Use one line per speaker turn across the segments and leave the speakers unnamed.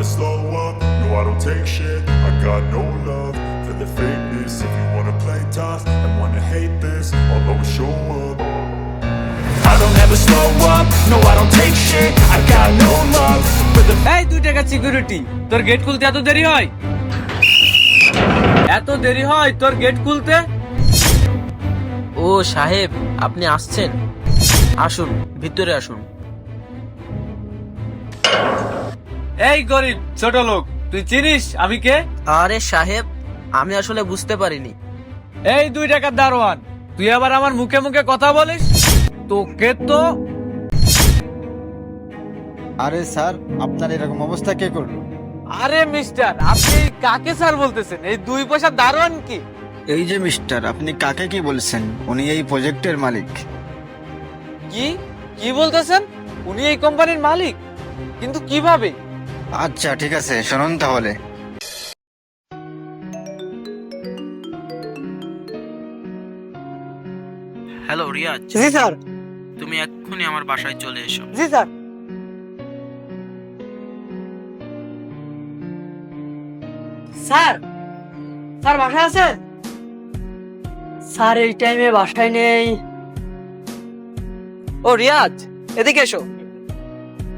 never slow up, no I don't take shit. I got no love for the fakeness. If you wanna play tough and wanna hate this, I'll always show up. I don't ever slow up, no I don't take shit. I got no love for the
এই 2 টাকা security, তোর gate খুলতে এত দেরি হয়? এত দেরি হয় তোর গেট খুলতে?
ও সাহেব, আপনি আসছেন? আসুন, ভিতরে আসুন।
এই গরিব ছোট লোক, তুই চিনিস আমি কে?
আরে সাহেব, আমি আসলে বুঝতে পারিনি।
এই 2 টাকার দারোয়ান, তুই আবার আমার মুখে মুখে কথা বলিস? তোকে তো
আরে স্যার, আপনার এরকম অবস্থা কে করলো?
আরে মিস্টার, আপনি কাকে স্যার বলতেছেন? এই 2 পয়সার দারোয়ান কি?
এই যে মিস্টার, আপনি কাকে কি বলছেন? উনি এই প্রজেক্টের মালিক।
কি কি বলতেছেন? উনি এই কোম্পানির মালিক? কিন্তু কিভাবে?
আচ্ছা ঠিক আছে, শুনুন তাহলে।
হ্যালো রিয়াজ,
জি স্যার।
তুমি এক্ষুনি আমার বাসায় চলে এসো।
জি স্যার। স্যার, স্যার বাসায় আছেন? স্যার এই টাইমে বাসায় নেই।
ও রিয়াজ, এদিকে এসো।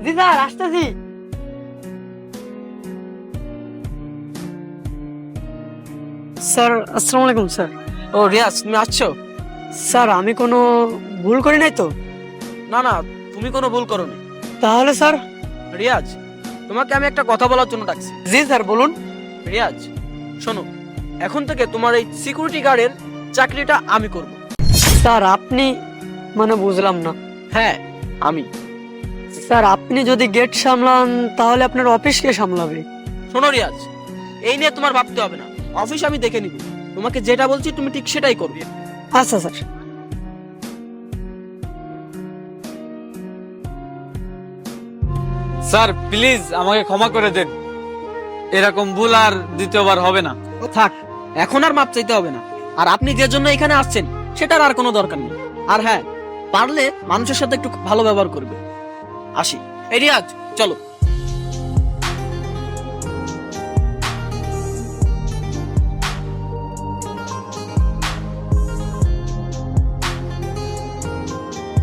জি স্যার, আসতেছি। স্যার আসসালামু আলাইকুম স্যার।
ও রিয়াজ, তুমি আসছো?
স্যার আমি কোনো ভুল করি নাই তো?
না না, তুমি কোনো ভুল করোনি।
তাহলে স্যার?
রিয়াজ, তোমাকে আমি একটা কথা বলার জন্য ডাকছি।
জি স্যার বলুন।
রিয়াজ শোনো, এখন থেকে তোমার এই সিকিউরিটি গার্ডের চাকরিটা আমি করব।
স্যার আপনি মানে বুঝলাম না।
হ্যাঁ আমি।
স্যার আপনি যদি গেট সামলান তাহলে আপনার অফিস কে সামলাবে?
শোনো রিয়াজ, এই নিয়ে তোমার ভাবতে হবে না, অফিস আমি দেখে নিব। তোমাকে যেটা বলছি তুমি ঠিক সেটাই করবে।
আচ্ছা স্যার।
স্যার প্লিজ আমাকে ক্ষমা করে দেন, এরকম ভুল আর দ্বিতীয়বার হবে না।
ও থাক, এখন আর মাপ চাইতে হবে না। আর আপনি যে জন্য এখানে আসছেন সেটার আর কোনো দরকার নেই। আর হ্যাঁ, পারলে মানুষের সাথে একটু ভালো ব্যবহার করবে। আসি। এই রিয়াজ, চলো।